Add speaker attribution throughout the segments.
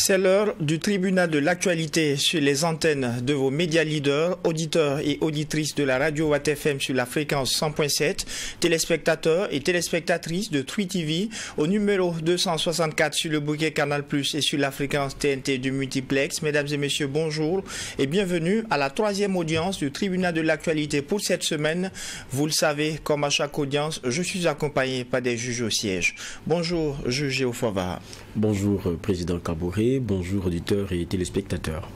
Speaker 1: C'est l'heure du tribunal de l'actualité sur les antennes de vos médias leaders, auditeurs et auditrices de la radio Watt FM sur la fréquence 100.7, téléspectateurs et téléspectatrices de Twi TV au numéro 264 sur le bouquet Canal Plus et sur la fréquence TNT du multiplex. Mesdames et messieurs, bonjour et bienvenue à la troisième audience du tribunal de l'actualité pour cette semaine. Vous le savez, comme à chaque audience, je suis accompagné par des juges au siège. Bonjour, juge Géoffroy Vara.
Speaker 2: Bonjour, président Kaboré. Bonjour, auditeurs et téléspectateurs.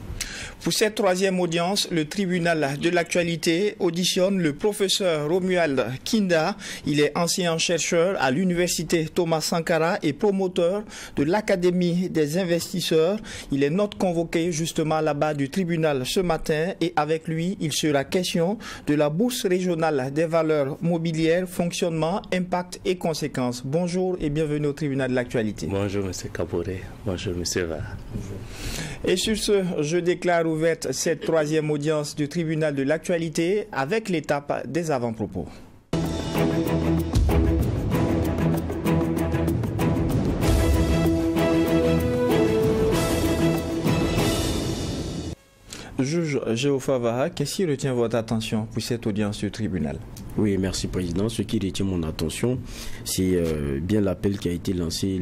Speaker 1: Pour cette troisième audience, le tribunal de l'actualité auditionne le professeur Romuald Kinda. Il est enseignant-chercheur à l'université Thomas Sankara et promoteur de l'Académie des investisseurs. Il est notre convoqué justement là-bas du tribunal ce matin et avec lui, il sera question de la bourse régionale des valeurs mobilières, fonctionnement, impact et conséquences. Bonjour et bienvenue au tribunal de l'actualité.
Speaker 3: Bonjour M. Kaboré, bonjour M. Vara.
Speaker 1: Et sur ce, je déclare ouverte cette troisième audience du tribunal de l'actualité avec l'étape des avant-propos. Juge Géoffroy Vara, qu'est-ce qui retient votre attention pour cette audience du tribunal?
Speaker 2: Oui, merci Président. Ce qui retient mon attention, c'est bien l'appel qui a été lancé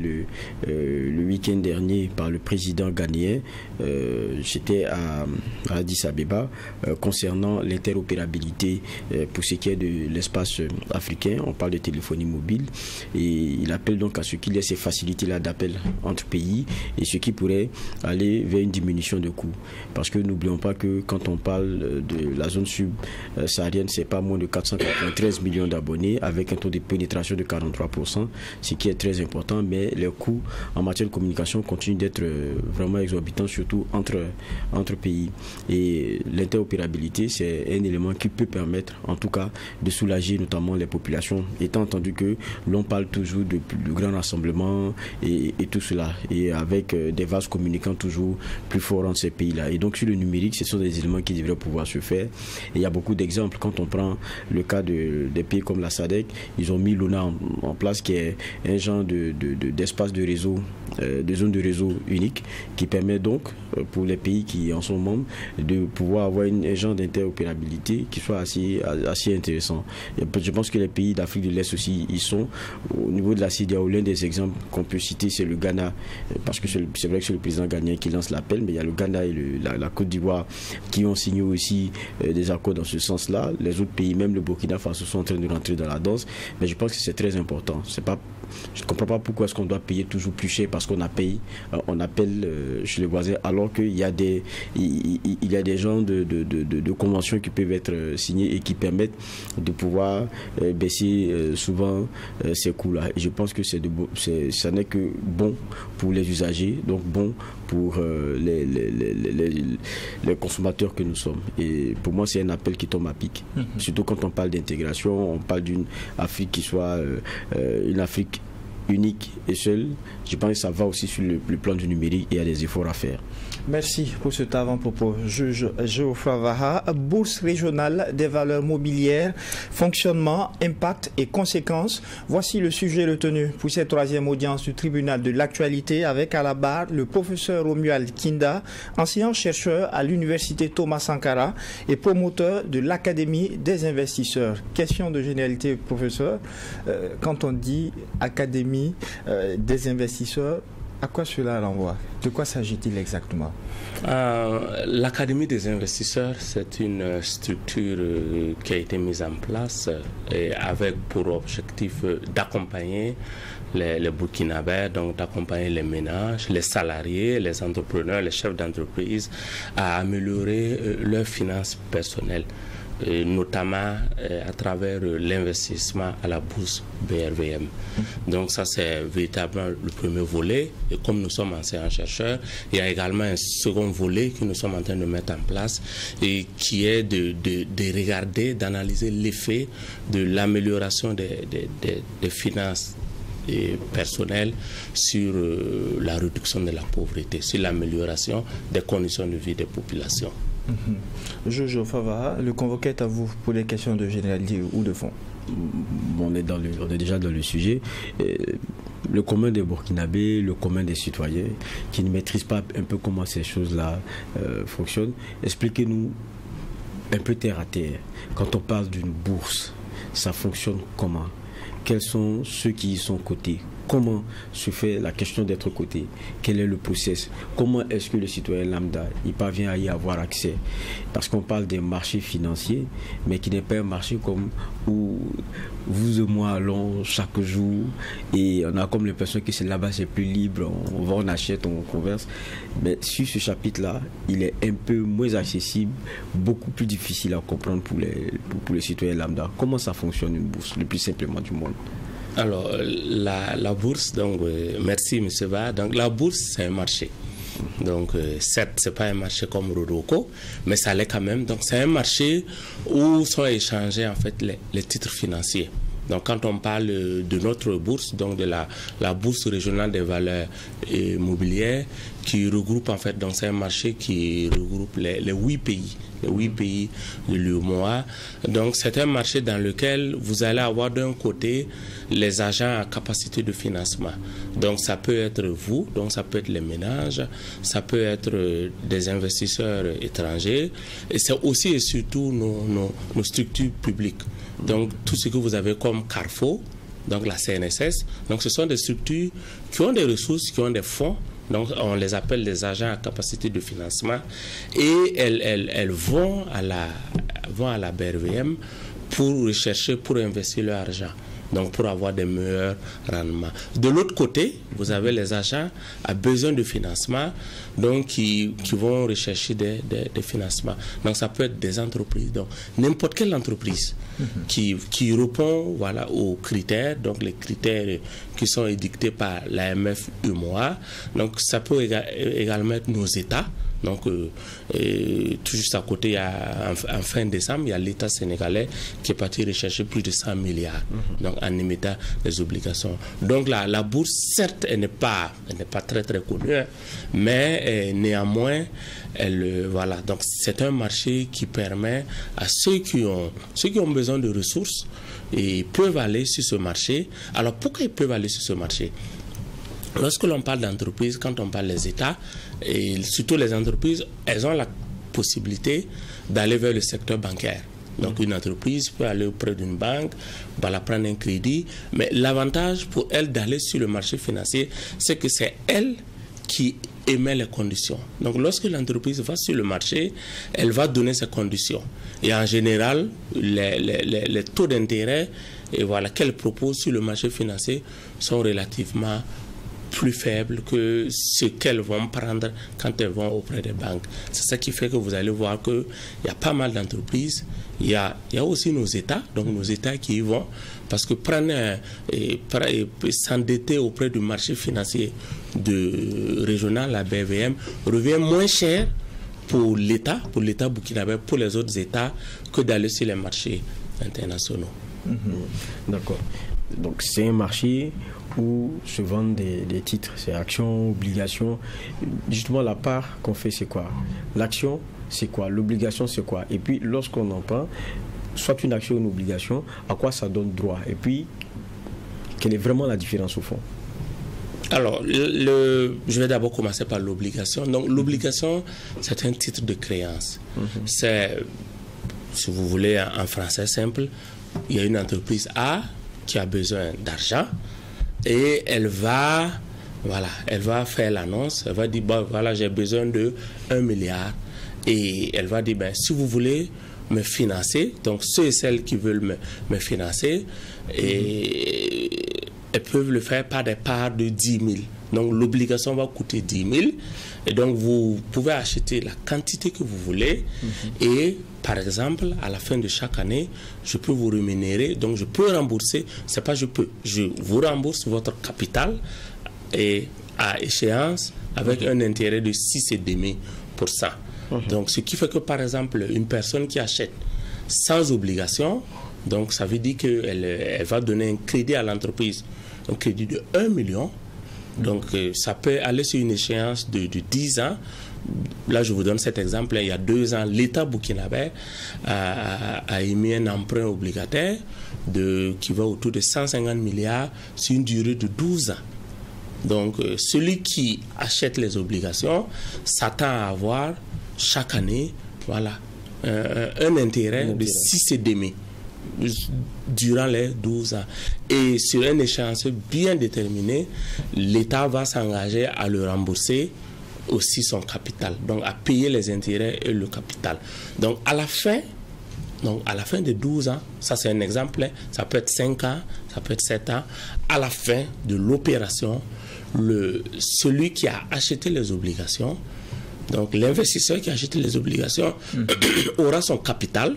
Speaker 2: le week-end dernier par le président ghanéen. J'étais à Addis Abeba concernant l'interopérabilité pour ce qui est de l'espace africain. On parle de téléphonie mobile et il appelle donc à ce qu'il y ait ces facilités-là d'appel entre pays et ce qui pourrait aller vers une diminution de coûts. Parce que n'oublions pas que quand on parle de la zone subsaharienne, c'est pas moins de 493 millions d'abonnés avec un taux de pénétration de 43%, ce qui est très important, mais les coûts en matière de communication continuent d'être vraiment exorbitants, surtout entre pays. Et l'interopérabilité, c'est un élément qui peut permettre, en tout cas, de soulager notamment les populations, étant entendu que l'on parle toujours de grands rassemblements et tout cela, et avec des vases communicants toujours plus forts entre ces pays-là. Et donc sur le numérique, ce sont des éléments qui devraient pouvoir se faire. Et il y a beaucoup d'exemples. Quand on prend le cas des pays comme la SADC, ils ont mis l'ONA en place, qui est un genre d'espace de réseau, de zone de réseau unique, qui permet donc pour les pays qui en sont membres de pouvoir avoir un genre d'interopérabilité qui soit assez intéressant. Et je pense que les pays d'Afrique de l'Est aussi y sont. Au niveau de la CEDEAO, l'un des exemples qu'on peut citer, c'est le Ghana, parce que c'est vrai que c'est le président ghanéen qui lance l'appel, mais il y a le Ghana et la Côte d'Ivoire qui ont signé aussi des accords dans ce sens-là. Les autres pays, même le Burkina Faso, sont en train de rentrer dans la danse, mais je pense que c'est très important. Je ne comprends pas pourquoi est-ce qu'on doit payer toujours plus cher parce qu'on appelle chez les voisins, alors qu'il y a des genres de conventions qui peuvent être signées et qui permettent de pouvoir baisser souvent ces coûts-là. Et je pense que ça n'est que bon pour les usagers, donc bon pour les consommateurs que nous sommes. Et pour moi, c'est un appel qui tombe à pic. Surtout quand on parle d'intégration, on parle d'une Afrique qui soit une Afrique unique et seule. Je pense que ça va aussi sur le plan du numérique et il y a des efforts à faire.
Speaker 1: Merci pour cet avant-propos. Juge Géoffroy Vara, bourse régionale des valeurs mobilières, fonctionnement, impact et conséquences. Voici le sujet retenu pour cette troisième audience du tribunal de l'actualité avec à la barre le professeur Romuald Kinda, enseignant-chercheur à l'université Thomas Sankara et promoteur de l'Académie des investisseurs. Question de généralité, professeur. Quand on dit Académie des investisseurs, à quoi cela renvoie? De quoi s'agit-il exactement?
Speaker 3: L'Académie des investisseurs, c'est une structure qui a été mise en place avec pour objectif d'accompagner les Burkinabés, donc d'accompagner les ménages, les salariés, les entrepreneurs, les chefs d'entreprise à améliorer leurs finances personnelles, notamment à travers l'investissement à la bourse BRVM. Donc ça, c'est véritablement le premier volet. Et comme nous sommes enseignants-chercheurs, il y a également un second volet que nous sommes en train de mettre en place et qui est de regarder, d'analyser l'effet de l'amélioration des finances personnelles sur la réduction de la pauvreté, sur l'amélioration des conditions de vie des populations.
Speaker 1: Juge Géoffroy Vara, le convoqué est à vous pour les questions de généralité ou de fond.
Speaker 2: on est déjà dans le sujet. Le commun des Burkinabés, le commun des citoyens qui ne maîtrisent pas un peu comment ces choses-là fonctionnent. Expliquez-nous un peu terre à terre. Quand on parle d'une bourse, ça fonctionne comment? Quels sont ceux qui y sont cotés? Comment se fait la question d'être coté? Quel est le process? Comment est-ce que le citoyen lambda il parvient à y avoir accès? Parce qu'on parle des marchés financiers, mais qui n'est pas un marché comme où vous et moi allons chaque jour et on a comme l'impression que c'est là-bas c'est plus libre, on va, on achète, on converse. Mais sur ce chapitre-là, il est un peu moins accessible, beaucoup plus difficile à comprendre pour les citoyens lambda. Comment ça fonctionne une bourse, le plus simplement du monde?
Speaker 3: Alors, la bourse, donc, merci M. Ba. Donc, la bourse, c'est un marché. Donc, certes, ce n'est pas un marché comme Rodoko, mais ça l'est quand même. Donc, c'est un marché où sont échangés, en fait, les titres financiers. Donc, quand on parle de notre bourse, donc de la bourse régionale des valeurs immobilières, qui regroupe, en fait, donc c'est un marché qui regroupe les 8 pays. Les 8 pays de l'UEMOA. Donc, c'est un marché dans lequel vous allez avoir d'un côté les agents à capacité de financement. Donc, ça peut être vous, donc ça peut être les ménages, ça peut être des investisseurs étrangers, et c'est aussi et surtout nos structures publiques. Donc, tout ce que vous avez comme Carrefour, donc la CNSS, donc ce sont des structures qui ont des ressources, qui ont des fonds. Donc, on les appelle des agents à capacité de financement et elles vont à la BRVM pour rechercher, pour investir leur argent. Donc, pour avoir des meilleurs rendements. De l'autre côté, vous avez les agents à besoin de financement, donc qui vont rechercher des financements. Donc, ça peut être des entreprises. Donc, n'importe quelle entreprise qui répond, voilà, aux critères, donc les critères qui sont édictés par l'AMF UEMOA. Donc, ça peut également être nos États. Donc, tout juste à côté, il y a, en fin décembre, il y a l'État sénégalais qui est parti rechercher plus de 100 milliards donc, en émettant des obligations. Donc, la bourse, certes, elle n'est pas très, très connue, mais néanmoins, voilà. Donc, c'est un marché qui permet à ceux qui ont besoin de ressources et peuvent aller sur ce marché. Alors, pourquoi ils peuvent aller sur ce marché? Lorsque l'on parle d'entreprise, quand on parle des États, et surtout les entreprises, elles ont la possibilité d'aller vers le secteur bancaire. Donc une entreprise peut aller auprès d'une banque, va la prendre un crédit, mais l'avantage pour elle d'aller sur le marché financier, c'est que c'est elle qui émet les conditions. Donc lorsque l'entreprise va sur le marché, elle va donner ses conditions. Et en général, les taux d'intérêt voilà, qu'elle propose sur le marché financier sont relativement plus faibles que ce qu'elles vont prendre quand elles vont auprès des banques. C'est ça qui fait que vous allez voir qu'il y a pas mal d'entreprises. Il y a aussi nos États, donc nos États qui y vont, parce que s'endetter auprès du marché financier régional, la BVM, revient moins cher pour l'État burkinabé, pour les autres États, que d'aller sur les marchés internationaux.
Speaker 2: D'accord. Donc c'est un marché où se vendent des titres, c'est actions, obligations. Justement, la part qu'on fait, c'est quoi? L'action, c'est quoi? L'obligation, c'est quoi? Et puis, lorsqu'on en prend, soit une action ou une obligation, à quoi ça donne droit? Et puis, quelle est vraiment la différence au fond?
Speaker 3: Alors, je vais d'abord commencer par l'obligation. Donc, l'obligation, c'est un titre de créance. C'est, si vous voulez, en français simple, il y a une entreprise A qui a besoin d'argent et elle va faire l'annonce, elle va dire, bon, voilà, j'ai besoin de 1 milliard et elle va dire, ben, si vous voulez me financer, donc ceux et celles qui veulent me financer, et elles peuvent le faire par des parts de 10 000. Donc l'obligation va coûter 10 000 et donc vous pouvez acheter la quantité que vous voulez et par exemple à la fin de chaque année je peux vous rémunérer, donc je peux rembourser, c'est pas je vous rembourse votre capital et à échéance avec un intérêt de 6,5%. Donc ce qui fait que par exemple une personne qui achète sans obligation, donc ça veut dire qu'elle va donner un crédit à l'entreprise, un crédit de 1 million. Donc, ça peut aller sur une échéance de 10 ans. Là, je vous donne cet exemple. Il y a 2 ans, l'État burkinabé a émis un emprunt obligataire qui va autour de 150 milliards sur une durée de 12 ans. Donc, celui qui achète les obligations s'attend à avoir chaque année, voilà, un intérêt de 6,5 durant les 12 ans. Et sur un échéancier bien déterminé, l'État va s'engager à le rembourser aussi son capital, donc à payer les intérêts et le capital. Donc à la fin de 12 ans, ça c'est un exemple, ça peut être 5 ans, ça peut être 7 ans, à la fin de l'opération, celui qui a acheté les obligations, donc l'investisseur qui a acheté les obligations aura son capital,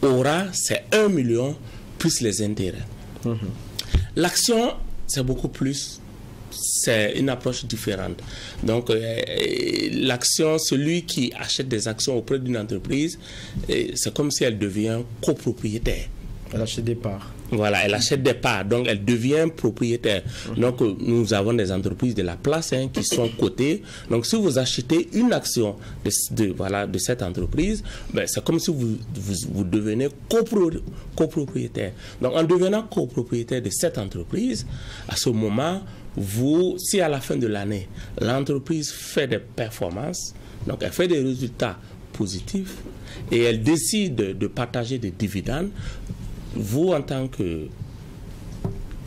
Speaker 3: aura ses 1 million plus les intérêts. L'action, c'est beaucoup plus, c'est une approche différente. Donc l'action, celui qui achète des actions auprès d'une entreprise, c'est comme si elle devient copropriétaire.
Speaker 2: Elle achète des parts.
Speaker 3: Voilà, elle achète des parts, donc elle devient propriétaire. Donc nous avons des entreprises de la place qui sont cotées. Donc si vous achetez une action de cette entreprise, ben, c'est comme si vous devenez copropriétaire. Donc en devenant copropriétaire de cette entreprise, à ce moment, si à la fin de l'année, l'entreprise fait des performances, donc elle fait des résultats positifs et elle décide de partager des dividendes, vous, en tant que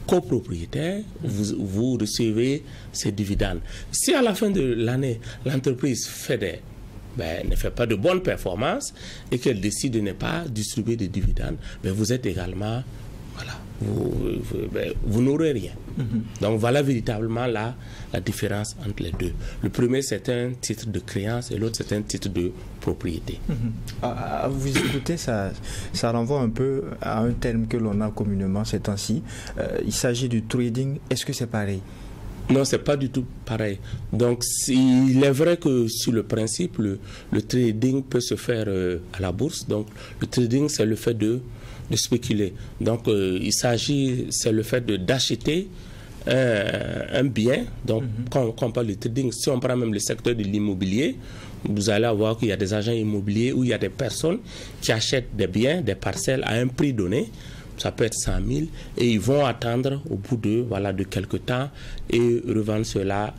Speaker 3: copropriétaire, vous recevez ces dividendes. Si à la fin de l'année, l'entreprise ne fait pas de bonnes performances et qu'elle décide de ne pas distribuer de dividendes, vous êtes également, voilà, vous n'aurez rien. Donc voilà véritablement la différence entre les deux. Le premier, c'est un titre de créance et l'autre, c'est un titre de propriété.
Speaker 1: À vous écouter, ça renvoie un peu à un terme que l'on a communément ces temps-ci. Il s'agit du trading. Est-ce que c'est pareil?
Speaker 3: Non, c'est pas du tout pareil. Donc, il est vrai que sur le principe, le trading peut se faire à la bourse. Donc, le trading, c'est le fait de spéculer. Donc, c'est le fait d'acheter un bien. Donc, quand on parle de trading, si on prend même le secteur de l'immobilier, vous allez voir qu'il y a des agents immobiliers où il y a des personnes qui achètent des biens, des parcelles à un prix donné. Ça peut être 100 000 et ils vont attendre au bout de quelques temps et revendre cela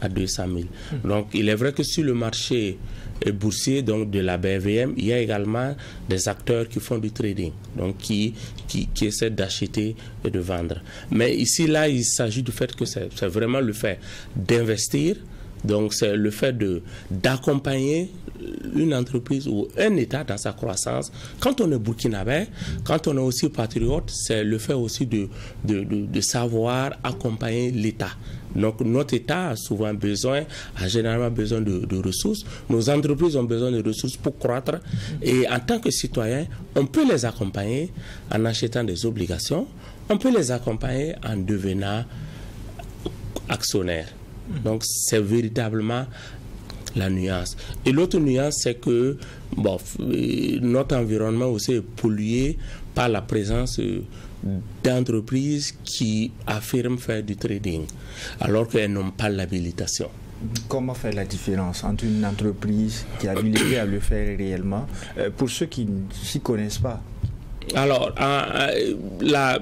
Speaker 3: à 200 000. Donc, il est vrai que sur le marché boursier, donc de la BVM, il y a également des acteurs qui font du trading, donc qui essaient d'acheter et de vendre. Mais ici, là, il s'agit du fait que c'est vraiment le fait d'investir. Donc, c'est le fait d'accompagner une entreprise ou un État dans sa croissance. Quand on est burkinabé, quand on est aussi patriote, c'est le fait aussi de savoir accompagner l'État. Donc, notre État a généralement besoin de ressources. Nos entreprises ont besoin de ressources pour croître. Et en tant que citoyen, on peut les accompagner en achetant des obligations. On peut les accompagner en devenant actionnaire. Donc, c'est véritablement la nuance. Et l'autre nuance, c'est que notre environnement aussi est pollué par la présence d'entreprises qui affirment faire du trading, alors qu'elles n'ont pas l'habilitation.
Speaker 1: Comment faire la différence entre une entreprise qui a l'habilité à le faire réellement, pour ceux qui ne s'y connaissent pas?
Speaker 3: Alors, là,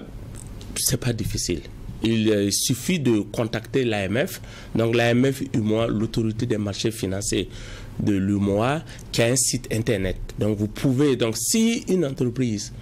Speaker 3: c'est pas difficile. Il suffit de contacter l'AMF. Donc l'AMF UMOA, l'autorité des marchés financiers de l'UMOA, qui a un site internet. Donc vous pouvez, donc si une entreprise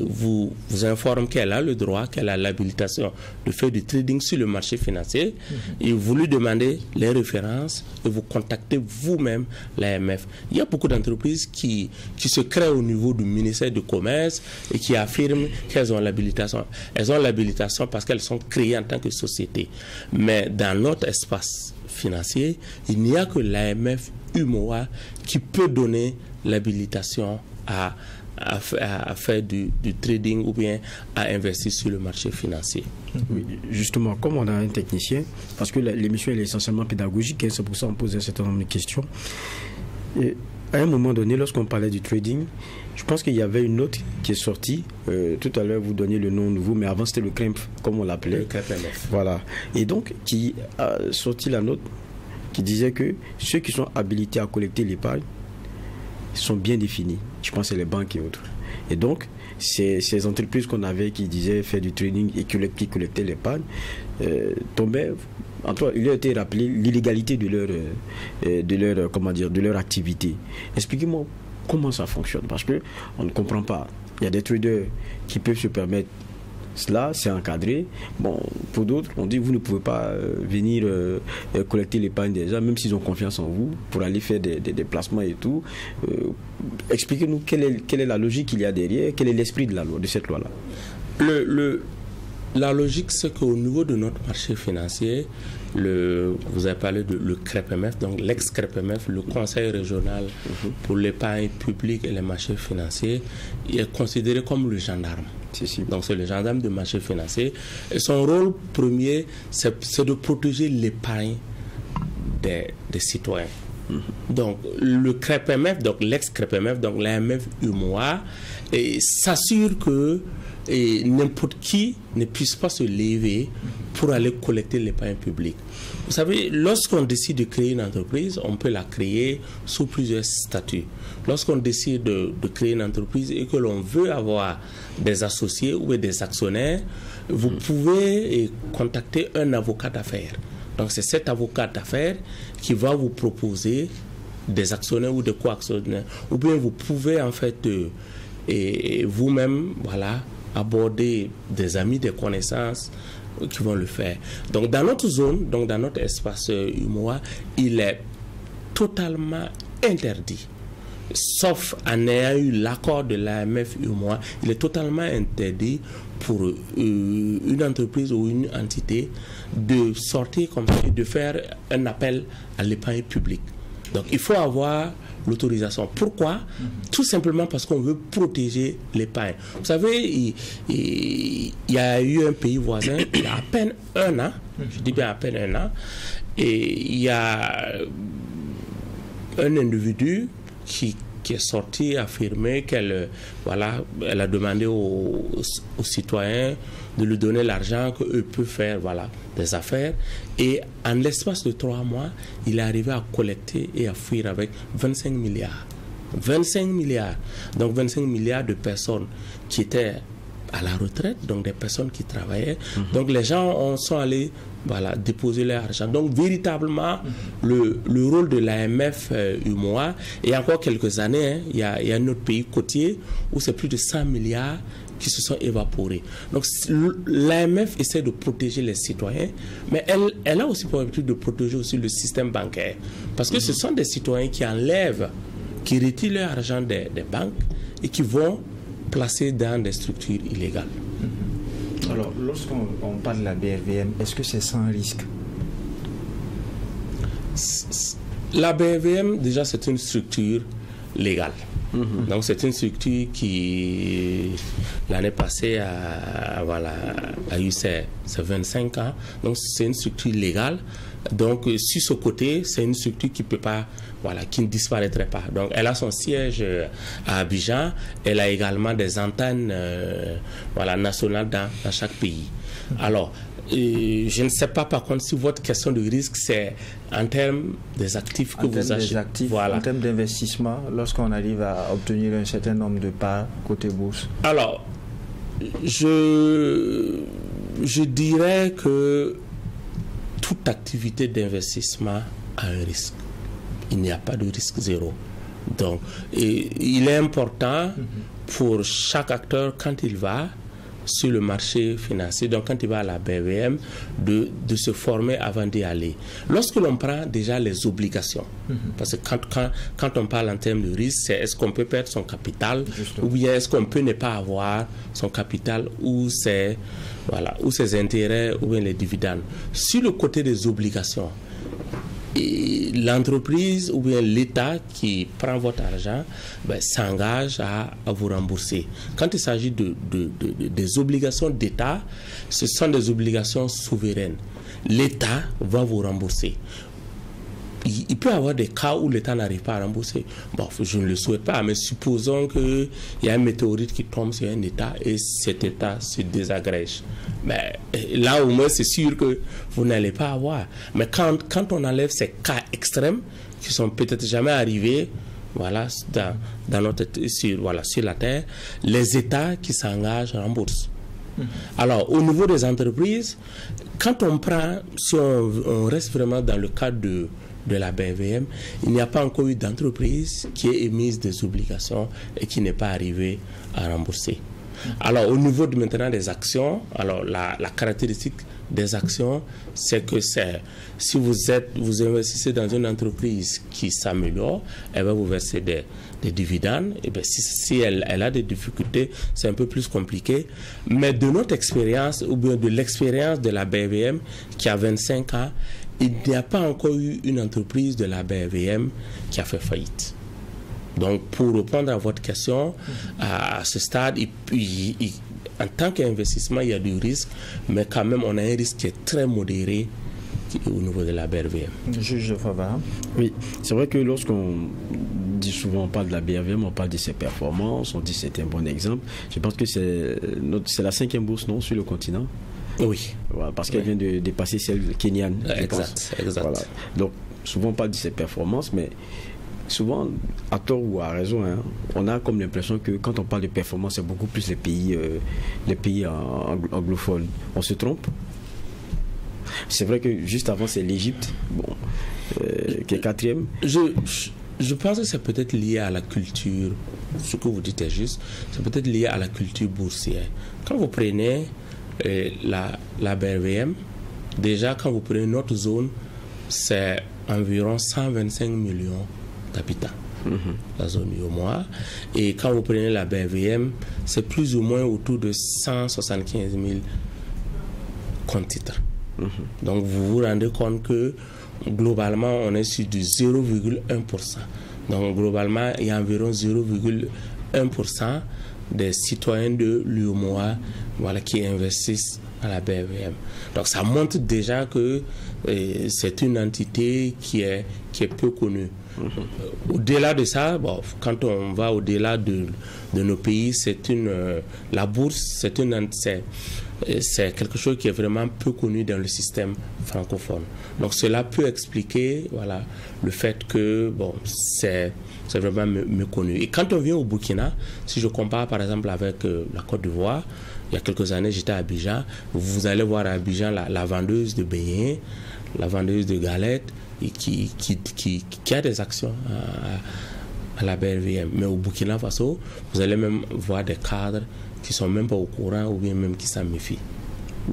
Speaker 3: vous informe qu'elle a le droit, qu'elle a l'habilitation de faire du trading sur le marché financier, et vous lui demandez les références et vous contactez vous-même l'AMF. Il y a beaucoup d'entreprises qui se créent au niveau du ministère du Commerce et qui affirment qu'elles ont l'habilitation. Elles ont l'habilitation parce qu'elles sont créées en tant que société. Mais dans notre espace financier, il n'y a que l'AMF UMOA qui peut donner l'habilitation à faire du trading ou bien à investir sur le marché financier.
Speaker 2: Oui, justement, comme on a un technicien, parce que l'émission est essentiellement pédagogique, c'est pour ça qu'on pose un certain nombre de questions. Et à un moment donné, lorsqu'on parlait du trading, je pense qu'il y avait une note qui est sortie. Tout à l'heure, vous donniez le nom nouveau, mais avant, c'était le CREMP, comme on l'appelait.
Speaker 3: Le CREMF.
Speaker 2: Voilà. Et donc, qui a sorti la note qui disait que ceux qui sont habilités à collecter l'épargne sont bien définis. Je pense que c'est les banques et autres. Et donc, ces entreprises qu'on avait qui disaient faire du trading et qui collectaient l'épargne tombaient. En tout cas, il a été rappelé l'illégalité de leur activité. Expliquez-moi comment ça fonctionne, parce que on ne comprend pas. Il y a des traders qui peuvent se permettre cela, c'est encadré. Bon, pour d'autres, on dit vous ne pouvez pas venir collecter l'épargne des gens, même s'ils ont confiance en vous, pour aller faire des placements et tout. Expliquez-nous quelle est la logique qu'il y a derrière, quel est l'esprit de cette loi-là.
Speaker 3: La logique, c'est qu'au niveau de notre marché financier, vous avez parlé de le CREPMF, donc l'ex-CREPMF, le Conseil régional pour l'épargne publique et les marchés financiers, il est considéré comme le gendarme. Donc c'est le gendarme du marché financier. Et son rôle premier, c'est de protéger l'épargne des citoyens. Donc le CREPMF, donc l'ex-CREPMF, donc l'AMF UMOA, s'assure que n'importe qui ne puisse pas se lever pour aller collecter l'épargne publique. Vous savez, lorsqu'on décide de créer une entreprise, on peut la créer sous plusieurs statuts. Lorsqu'on décide de créer une entreprise et que l'on veut avoir des associés ou des actionnaires, vous pouvez contacter un avocat d'affaires. Donc c'est cet avocat d'affaires qui va vous proposer des actionnaires ou des co-actionnaires. Ou bien vous pouvez en fait vous-même, voilà, aborder des amis, des connaissances qui vont le faire. Donc dans notre zone, donc dans notre espace UMOA, il est totalement interdit, sauf en ayant eu l'accord de l'AMF UMOA, il est totalement interdit pour une entreprise ou une entité de sortir comme ça et de faire un appel à l'épargne publique. Donc il faut avoir l'autorisation. Pourquoi? Tout simplement parce qu'on veut protéger l'épargne. Vous savez, il y a eu un pays voisin, il y a à peine un an, je dis bien à peine un an, et il y a un individu qui est sorti affirmer qu'elle elle a demandé aux citoyens de lui donner l'argent qu'eux peuvent faire des affaires, et en l'espace de 3 mois il est arrivé à collecter et à fuir avec 25 milliards. 25 milliards. Donc 25 milliards de personnes qui étaient à la retraite, donc des personnes qui travaillaient. Donc les gens sont allés déposer leur argent. Donc véritablement, le rôle de l'AMF UMOA, et encore quelques années, il y a un autre pays côtier où c'est plus de 100 milliards qui se sont évaporés. Donc l'AMF essaie de protéger les citoyens, mais elle a aussi pour habitude de protéger aussi le système bancaire. Parce que ce sont des citoyens qui enlèvent, qui retirent leur argent des banques et qui vont placer dans des structures illégales.
Speaker 1: Alors, lorsqu'on parle de la BRVM, est-ce que c'est sans risque?
Speaker 3: La BRVM, déjà, c'est une structure légale. Donc, c'est une structure qui, l'année passée, a eu ses 25 ans. Donc, c'est une structure légale. Donc, sur ce côté, c'est une structure qui peut pas, qui ne disparaîtrait pas. Donc, elle a son siège à Abidjan. Elle a également des antennes, nationales dans chaque pays. Alors, je ne sais pas par contre si votre question de risque, c'est en termes des actifs que vous achetez.
Speaker 1: En termes d'investissement, lorsqu'on arrive à obtenir un certain nombre de parts côté bourse.
Speaker 3: Alors, je dirais que toute activité d'investissement a un risque. Il n'y a pas de risque zéro. Donc, il est important pour chaque acteur, quand il va sur le marché financier, donc quand il va à la BRVM, de se former avant d'y aller. Lorsque l'on prend déjà les obligations, parce que quand on parle en termes de risque, c'est est-ce qu'on peut perdre son capital, ou bien est-ce qu'on peut ne pas avoir son capital ou ses intérêts ou bien les dividendes. Sur le côté des obligations, l'entreprise ou bien l'État qui prend votre argent s'engage à vous rembourser. Quand il s'agit des obligations d'État, ce sont des obligations souveraines. L'État va vous rembourser. Il peut y avoir des cas où l'État n'arrive pas à rembourser. Bon, je ne le souhaite pas, mais supposons qu'il y a un météorite qui tombe sur un État et cet État se désagrège. Mais là, au moins, c'est sûr que vous n'allez pas avoir. Mais quand on enlève ces cas extrêmes qui sont peut-être jamais arrivés, voilà, sur la terre, les États qui s'engagent remboursent. Alors, au niveau des entreprises, quand on prend, si on reste vraiment dans le cadre de la BVM, il n'y a pas encore eu d'entreprise qui ait émise des obligations et qui n'est pas arrivée à rembourser. Alors, au niveau maintenant des actions, alors la caractéristique des actions, c'est que si vous investissez dans une entreprise qui s'améliore, elle va vous verser des dividendes. Et bien, si elle a des difficultés, c'est un peu plus compliqué. Mais de notre expérience, ou bien de l'expérience de la BVM qui a 25 ans, il n'y a pas encore eu une entreprise de la BVM qui a fait faillite. Donc, pour répondre à votre question, à ce stade, en tant qu'investissement, il y a du risque, mais quand même, on a un risque qui est très modéré au niveau de la BRVM.
Speaker 1: Juge Favara.
Speaker 2: Oui, c'est vrai que lorsqu'on dit souvent, on parle de la BRVM, on parle de ses performances, on dit que c'est un bon exemple. Je pense que c'est la 5e bourse, non, sur le continent.
Speaker 3: Oui.
Speaker 2: Voilà, parce qu'elle vient de dépasser celle kenyane.
Speaker 3: Exact.
Speaker 2: Voilà. Donc, souvent, on parle de ses performances, mais souvent, à tort ou à raison, hein, on a comme l'impression que quand on parle de performance, c'est beaucoup plus les pays anglophones. On se trompe? C'est vrai que juste avant, c'est l'Égypte, qui est 4e.
Speaker 3: Je pense que c'est peut-être lié à la culture. Ce que vous dites est juste. C'est peut-être lié à la culture boursière. Quand vous prenez la BRVM, déjà, quand vous prenez notre zone, c'est environ 125 millions d'habitants, la zone UEMOA. Et quand vous prenez la BVM, c'est plus ou moins autour de 175 000 comptes titres. Donc vous vous rendez compte que globalement, on est sur du 0,1%. Donc globalement, il y a environ 0,1% des citoyens de l'UEMOA qui investissent à la BVM. Donc ça montre déjà que c'est une entité qui est peu connue. Au-delà de ça, quand on va au-delà de nos pays, la bourse, c'est quelque chose qui est vraiment peu connu dans le système francophone. Donc cela peut expliquer le fait que c'est vraiment méconnu. Et quand on vient au Burkina, si je compare par exemple avec la Côte d'Ivoire, il y a quelques années, j'étais à Abidjan. Vous allez voir à Abidjan la vendeuse de beignets, la vendeuse de galettes, et qui a des actions à la BRVM. Mais au Burkina Faso, vous allez même voir des cadres qui ne sont même pas au courant ou bien même qui s'en méfient.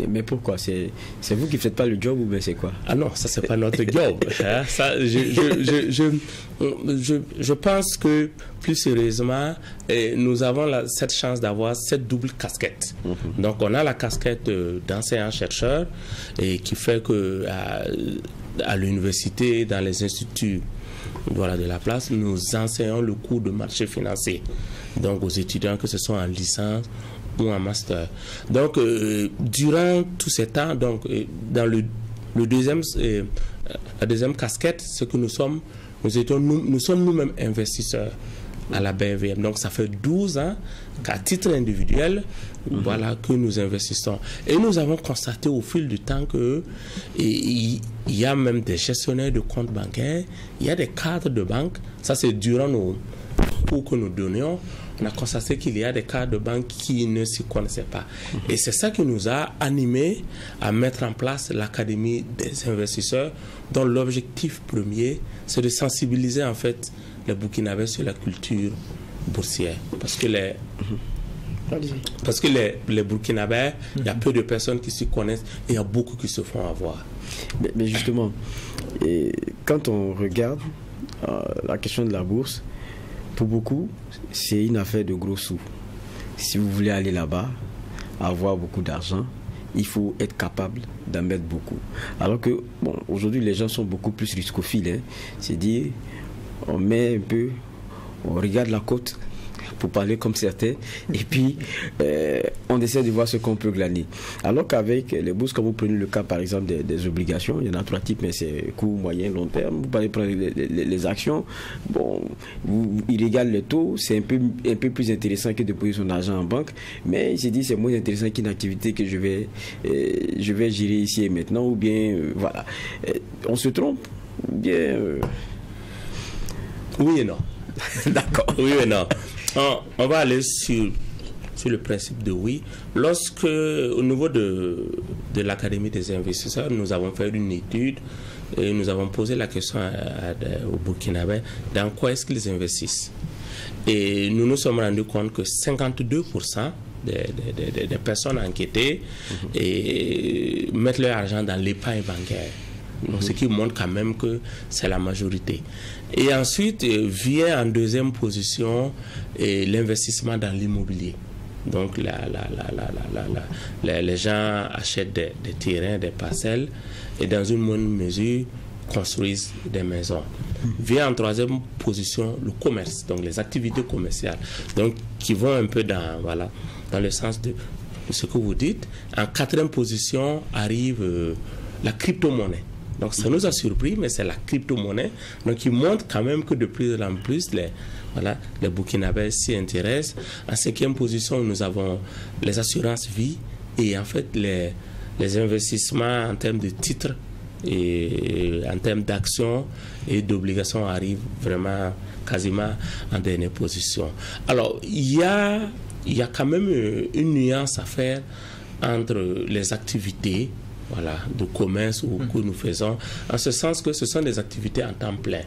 Speaker 2: Mais pourquoi? C'est vous qui ne faites pas le job ou bien c'est quoi?
Speaker 3: Ah non, ça c'est pas notre job. Hein? Ça, je pense que plus sérieusement, nous avons cette chance d'avoir cette double casquette. Donc on a la casquette d'enseignant-chercheur et qui fait que à l'université, dans les instituts de la place, nous enseignons le cours de marché financier. Donc aux étudiants, que ce soit en licence ou en master. Donc, durant tout ce temps, dans la deuxième casquette, c'est que nous sommes nous-mêmes investisseurs à la BVM. Donc, ça fait 12 ans qu'à titre individuel, que nous investissons. Et nous avons constaté au fil du temps que il y a même des gestionnaires de comptes bancaires, il y a des cadres de banque. Ça, c'est durant nos cours que nous donnions. On a constaté qu'il y a des cadres de banque qui ne s'y connaissaient pas. Et c'est ça qui nous a animés à mettre en place l'Académie des investisseurs, dont l'objectif premier, c'est de sensibiliser en fait les Burkinabés sur la culture boursière. Parce que les Burkinabés, il y a peu de personnes qui s'y connaissent et il y a beaucoup qui se font avoir.
Speaker 2: Mais justement, quand on regarde la question de la bourse, pour beaucoup, c'est une affaire de gros sous. Si vous voulez aller là-bas, avoir beaucoup d'argent, il faut être capable d'en mettre beaucoup. Alors que, aujourd'hui, les gens sont beaucoup plus riscophiles. Hein. C'est-à-dire, on met un peu, on regarde la côte, pour parler comme certains, et puis on essaie de voir ce qu'on peut glaner. Alors qu'avec les bourses, quand vous prenez le cas par exemple des obligations, il y en a 3 types, mais c'est court, moyen, long terme. Vous allez prendre les actions, ils regardent les taux, c'est un peu plus intéressant que de poser son argent en banque, mais il s'est dit c'est moins intéressant qu'une activité que je vais gérer ici et maintenant, ou bien on se trompe, ou bien
Speaker 3: oui et non.
Speaker 2: D'accord.
Speaker 3: Oui et non. On va aller sur le principe de oui. Lorsque, au niveau de l'Académie des investisseurs, nous avons fait une étude et nous avons posé la question aux Burkinabés, dans quoi est-ce qu'ils investissent? Et nous nous sommes rendus compte que 52% des personnes enquêtées et mettent leur argent dans l'épargne bancaire. Donc, ce qui montre quand même que c'est la majorité. Et ensuite, vient en deuxième position l'investissement dans l'immobilier. Donc, les gens achètent des terrains, des parcelles et dans une moindre mesure construisent des maisons. Vient en troisième position le commerce, donc les activités commerciales, donc qui vont un peu dans le sens de ce que vous dites. En quatrième position arrive la crypto-monnaie. Donc ça nous a surpris, mais c'est la crypto-monnaie. Donc il montre quand même que de plus en plus les Burkinabés s'y intéressent. En cinquième position, nous avons les assurances vie et en fait les investissements en termes de titres et en termes d'actions et d'obligations arrivent vraiment quasiment en dernière position. Alors il y a quand même une nuance à faire entre les activités de commerce que nous faisons, en ce sens que ce sont des activités en temps plein.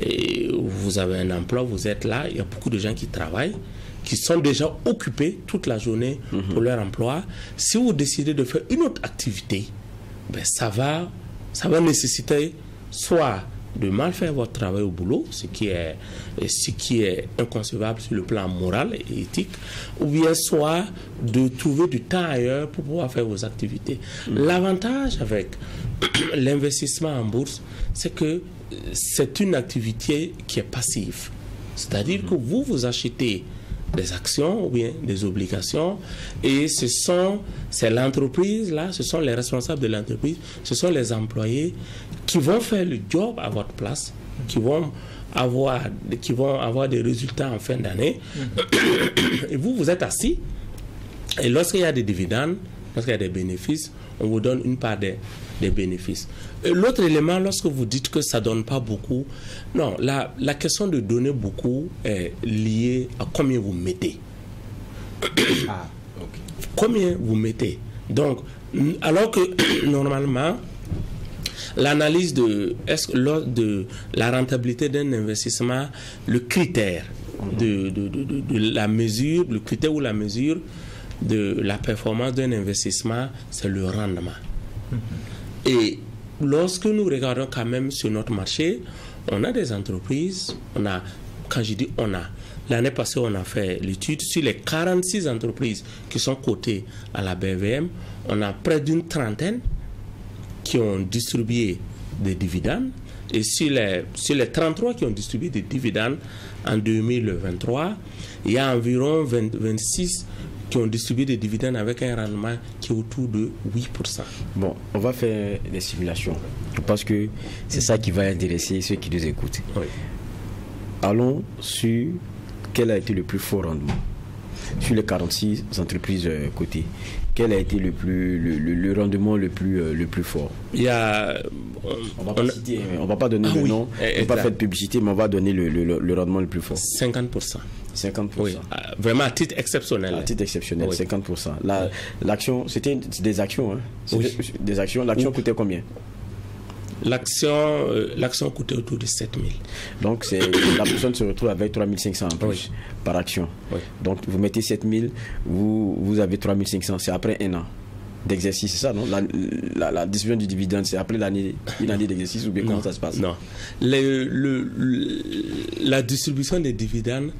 Speaker 3: Et vous avez un emploi, vous êtes là, il y a beaucoup de gens qui travaillent, qui sont déjà occupés toute la journée pour leur emploi. Si vous décidez de faire une autre activité, ben ça va nécessiter soit de mal faire votre travail au boulot, ce qui est inconcevable sur le plan moral et éthique, ou bien soit de trouver du temps ailleurs pour pouvoir faire vos activités. L'avantage avec l'investissement en bourse, c'est que c'est une activité qui est passive. C'est-à-dire que vous achetez des actions ou bien des obligations et c'est l'entreprise là, ce sont les responsables de l'entreprise, ce sont les employés qui vont faire le job à votre place, qui vont avoir des résultats en fin d'année et vous êtes assis et lorsqu'il y a des dividendes, lorsqu'il y a des bénéfices, on vous donne une part des bénéfices. L'autre élément, lorsque vous dites que ça ne donne pas beaucoup, non, la question de donner beaucoup est liée à combien vous mettez. Combien vous mettez. Donc, alors que normalement, l'analyse de la rentabilité d'un investissement, le critère de la mesure, le critère ou la mesure de la performance d'un investissement, c'est le rendement. Et lorsque nous regardons quand même sur notre marché, on a des entreprises, quand je dis on a, l'année passée on a fait l'étude, sur les 46 entreprises qui sont cotées à la BVM, on a près d'une trentaine qui ont distribué des dividendes, et sur les 33 qui ont distribué des dividendes en 2023, il y a environ 26 qui ont distribué des dividendes avec un rendement qui est autour de 8%.
Speaker 2: Bon, on va faire des simulations. Je pense que c'est ça qui va intéresser ceux qui nous écoutent.
Speaker 3: Oui.
Speaker 2: Allons sur quel a été le plus fort rendement sur les 46 entreprises cotées. Quel a été le rendement le plus fort?
Speaker 3: Il y a...
Speaker 2: On va pas donner le nom, on va pas faire de publicité, mais on va donner le rendement le plus fort.
Speaker 3: 50%.
Speaker 2: 50%.
Speaker 3: Oui, vraiment à titre exceptionnel.
Speaker 2: À titre exceptionnel, oui. 50%. L'action, c'était des actions. Hein?
Speaker 3: Oui.
Speaker 2: Des actions. L'action coûtait combien?
Speaker 3: L'action coûtait autour de 7 000.
Speaker 2: Donc, la personne se retrouve avec 3 500 en plus par action.
Speaker 3: Oui.
Speaker 2: Donc, vous mettez 7 000, vous avez 3 500. C'est après un an d'exercice, c'est ça, non? La distribution du dividende, c'est après une année d'exercice ou bien comment ça se passe?
Speaker 3: Non. La distribution des dividendes,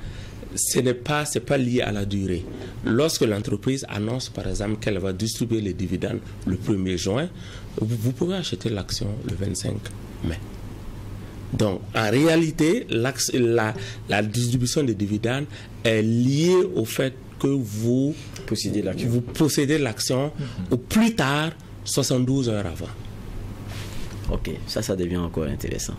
Speaker 3: c'est pas lié à la durée. Lorsque l'entreprise annonce, par exemple, qu'elle va distribuer les dividendes le 1er juin, vous pouvez acheter l'action le 25 mai. Donc, en réalité, la distribution des dividendes est liée au fait que vous possédez l'action au plus tard 72 heures avant.
Speaker 2: Ok, ça devient encore intéressant.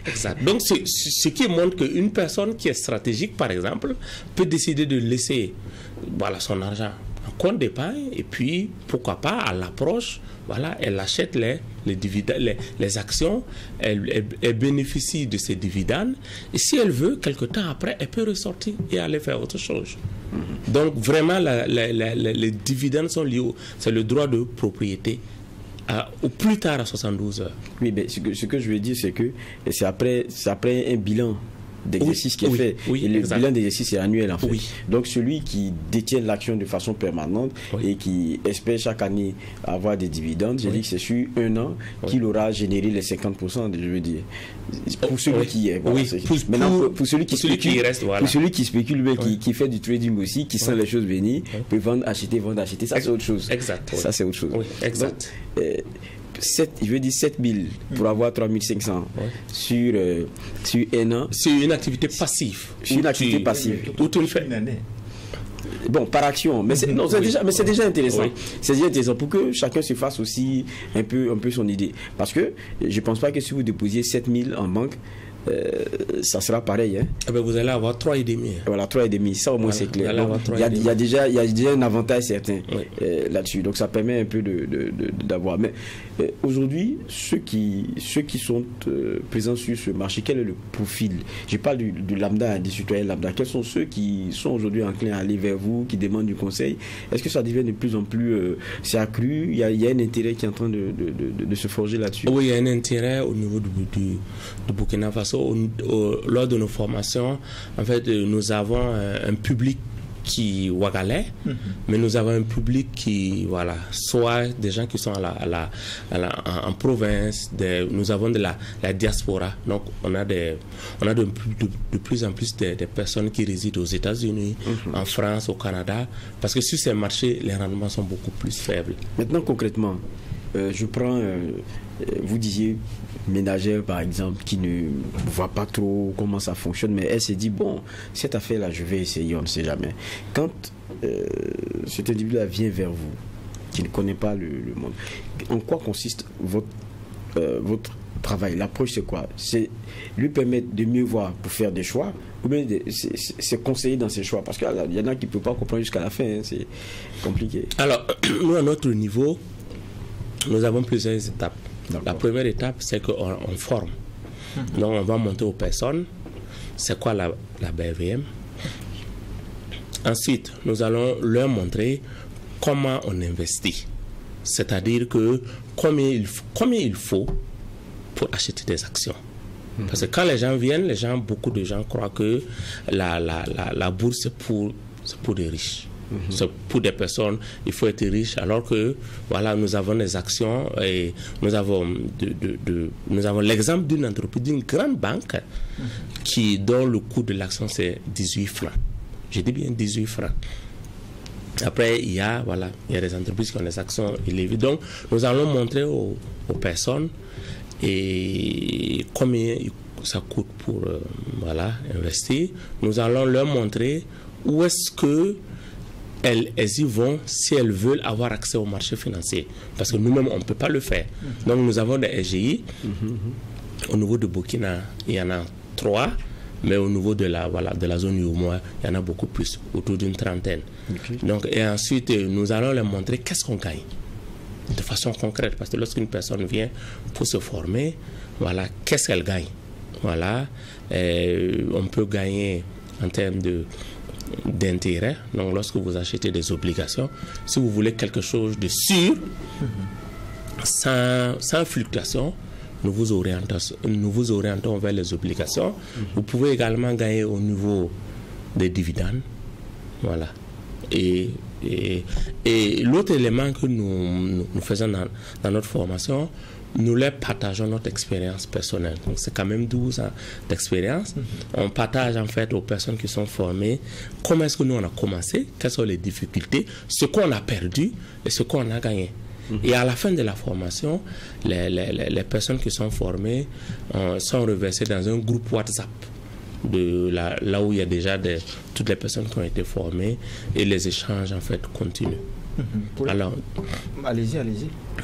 Speaker 3: Exact. Donc, ce qui montre qu'une personne qui est stratégique, par exemple, peut décider de laisser son argent un compte d'épargne, et puis, pourquoi pas, à l'approche, voilà, elle achète les dividendes, les actions, elle bénéficie de ces dividendes, et si elle veut, quelque temps après, elle peut ressortir et aller faire autre chose. Donc, vraiment, les dividendes sont liés, c'est le droit de propriété, au plus tard à 72 heures.
Speaker 2: Oui, mais ce que je veux dire, c'est que c'est après un bilan d'exercice qui est fait. Et le bilan d'exercice est annuel en fait. Donc celui qui détient l'action de façon permanente et qui espère chaque année avoir des dividendes, j'ai dit que c'est sur un an qu'il aura généré les 50%, je veux dire. Pour celui qui est. Voilà, pour celui qui reste, voilà. Pour celui qui spécule, qui fait du trading aussi, qui sent les choses venir, peut vendre, acheter, ça c'est autre chose.
Speaker 3: Exact.
Speaker 2: Ça c'est autre chose.
Speaker 3: Exact.
Speaker 2: Donc, je veux dire 7000 pour avoir 3500 sur un an.
Speaker 3: C'est une activité passive.
Speaker 2: C'est une activité passive.
Speaker 3: Où tu le fais.
Speaker 2: Bon, par action, mais c'est déjà intéressant. C'est déjà intéressant pour que chacun se fasse aussi un peu son idée. Parce que je ne pense pas que si vous déposiez 7000 en banque, ça sera pareil. Hein.
Speaker 3: Eh bien, vous allez avoir 3,5.
Speaker 2: Voilà, 3,5. Ça au moins c'est clair. Il y a déjà un avantage certain là-dessus. Donc ça permet un peu d'avoir. Mais aujourd'hui, ceux qui sont présents sur ce marché, quel est le profil? Je parle du lambda, des citoyens lambda. Quels sont ceux qui sont aujourd'hui enclins à aller vers vous, qui demandent du conseil? Est-ce que ça devient de plus en plus c'est accru? Il y a un intérêt qui est en train de se forger là-dessus?
Speaker 3: Oui, il y a un intérêt au niveau du Burkina Faso. Lors de nos formations, en fait, nous avons un public qui ouagalais, mais nous avons un public qui, voilà, soit des gens qui sont en province, nous avons de la diaspora. Donc, on a de plus en plus des personnes qui résident aux États-Unis, en France, au Canada, parce que sur ces marchés, les rendements sont beaucoup plus faibles.
Speaker 2: Maintenant, concrètement, je prends, vous disiez, ménagère par exemple, qui ne voit pas trop comment ça fonctionne, mais elle s'est dit, bon, cette affaire-là, je vais essayer, on ne sait jamais. Quand cet individu-là vient vers vous, qui ne connaît pas le monde, en quoi consiste votre travail? L'approche, c'est quoi? C'est lui permettre de mieux voir pour faire des choix, ou bien c'est conseiller dans ses choix? Parce qu'il y en a qui ne peuvent pas comprendre jusqu'à la fin, hein, c'est compliqué.
Speaker 3: Alors, nous, à notre niveau, nous avons plusieurs étapes. La première étape, c'est qu'on forme. Donc, on va monter aux personnes. C'est quoi la BVM? Ensuite, nous allons leur montrer comment on investit. C'est-à-dire que combien il faut pour acheter des actions. Parce que quand les gens viennent, beaucoup de gens croient que la bourse, c'est pour des riches. C'est pour des personnes, il faut être riche, alors que voilà, nous avons des actions et nous avons l'exemple d'une entreprise, d'une grande banque dont le coût de l'action c'est 18 francs. Je dis bien 18 francs. Après, il y a des entreprises qui ont des actions élevées. Donc, nous allons montrer aux personnes et combien ça coûte pour investir. Nous allons leur montrer où est-ce que elles y vont si elles veulent avoir accès au marché financier. Parce que nous-mêmes, on ne peut pas le faire. Donc, nous avons des SGI. Au niveau de Burkina, il y en a 3. Mais au niveau de la zone Yomoa, il y en a beaucoup plus, autour d'une 30aine. Donc, et ensuite, nous allons leur montrer qu'est-ce qu'on gagne de façon concrète. Parce que lorsqu'une personne vient pour se former, voilà, qu'est-ce qu'elle gagne? Voilà, on peut gagner en termes d'intérêt. Donc, lorsque vous achetez des obligations, si vous voulez quelque chose de sûr, sans fluctuation, nous vous orientons vers les obligations. Vous pouvez également gagner au niveau des dividendes. Voilà. Et l'autre élément que nous faisons dans notre formation, nous leur partageons notre expérience personnelle. Donc, c'est quand même 12 ans d'expérience. On partage en fait aux personnes qui sont formées comment est-ce que nous on a commencé, quelles sont les difficultés, ce qu'on a perdu et ce qu'on a gagné. Et à la fin de la formation, les personnes qui sont formées sont reversées dans un groupe WhatsApp là où il y a déjà toutes les personnes qui ont été formées et les échanges en fait continuent. Alors,
Speaker 1: allez-y.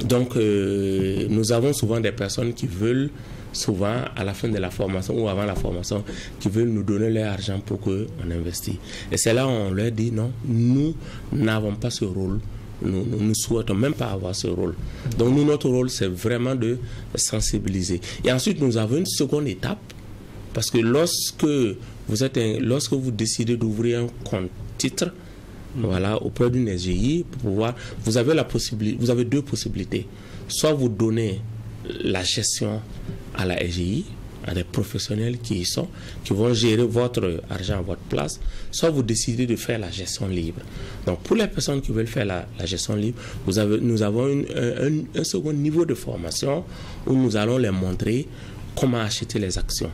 Speaker 3: Donc, nous avons souvent des personnes qui veulent souvent à la fin de la formation ou avant la formation, qui veulent nous donner leur argent pour qu'on investisse. Et c'est là où on leur dit non, nous n'avons pas ce rôle. Nous ne souhaitons même pas avoir ce rôle. Donc nous, notre rôle, c'est vraiment de sensibiliser. Et ensuite, nous avons une seconde étape, parce que lorsque vous décidez d'ouvrir un compte titre, voilà, auprès d'une SGI, pour pouvoir, vous avez deux possibilités. Soit vous donnez la gestion à la SGI, à des professionnels qui vont gérer votre argent à votre place, soit vous décidez de faire la gestion libre. Donc pour les personnes qui veulent faire la gestion libre, nous avons un second niveau de formation où nous allons les montrer comment acheter les actions,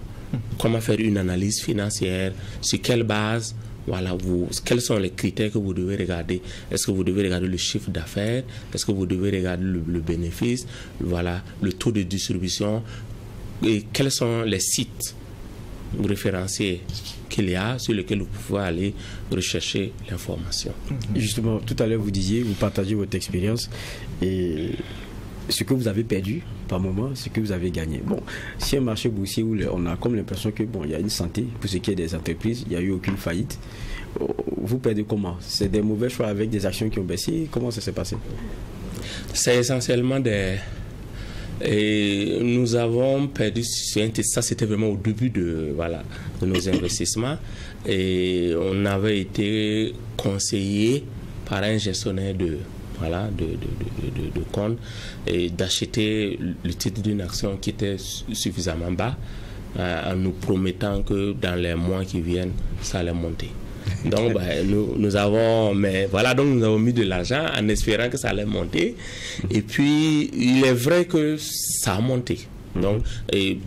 Speaker 3: comment faire une analyse financière, sur quelle base, voilà, quels sont les critères que vous devez regarder. Est-ce que vous devez regarder le chiffre d'affaires? Est-ce que vous devez regarder le bénéfice? Voilà, le taux de distribution. Et quels sont les sites référenciés qu'il y a sur lesquels vous pouvez aller rechercher l'information.
Speaker 2: Justement, tout à l'heure vous disiez, vous partagez votre expérience et ce que vous avez perdu par moment, ce que vous avez gagné. Bon, si un marché boursier où on a comme l'impression que bon, il y a une santé pour ce qui est des entreprises, il n'y a eu aucune faillite. Vous perdez comment? C'est des mauvais choix avec des actions qui ont baissé? Comment ça s'est passé?
Speaker 3: C'est essentiellement et nous avons perdu, ça c'était vraiment au début de nos investissements, et on avait été conseillé par un gestionnaire de compte et d'acheter le titre d'une action qui était suffisamment bas, en nous promettant que dans les mois qui viennent ça allait monter. Donc nous avons mis de l'argent en espérant que ça allait monter, et puis il est vrai que ça a monté. Donc le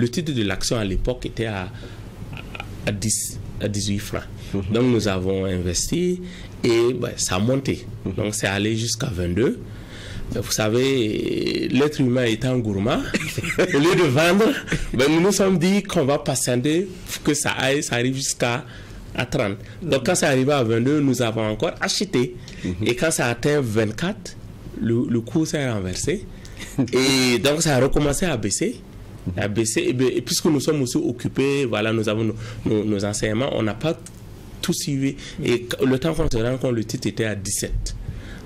Speaker 3: titre de l'action à l'époque était à 18 francs. Donc nous avons investi et ça a monté. Donc c'est allé jusqu'à 22. Vous savez, l'être humain étant gourmand, au lieu de vendre, nous nous sommes dit qu'on va patienter pour que ça arrive jusqu'à 30. Donc quand ça arrive à 22, nous avons encore acheté. Et quand ça atteint 24, le cours s'est renversé. Et donc ça a recommencé à baisser. Et puisque nous sommes aussi occupés, nous avons nos enseignements, on n'a pas tout suivi. Et le temps qu'on se rend compte, le titre était à 17.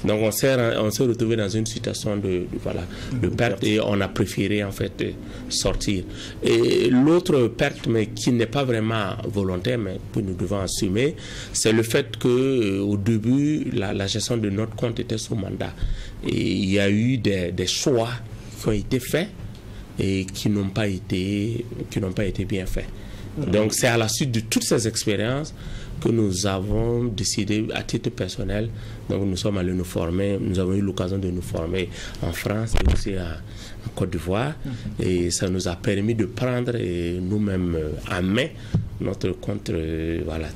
Speaker 3: Donc on s'est retrouvé dans une situation de perte, et on a préféré en fait sortir. Et l'autre perte, mais qui n'est pas vraiment volontaire, mais que nous devons assumer, c'est le fait que au début la gestion de notre compte était sous mandat, et il y a eu des choix qui ont été faits et qui n'ont pas été bien faits. Donc c'est à la suite de toutes ces expériences que nous avons décidé à titre personnel. Donc nous sommes allés nous former, nous avons eu l'occasion de nous former en France et aussi en Côte d'Ivoire, et ça nous a permis de prendre nous-mêmes en main notre compte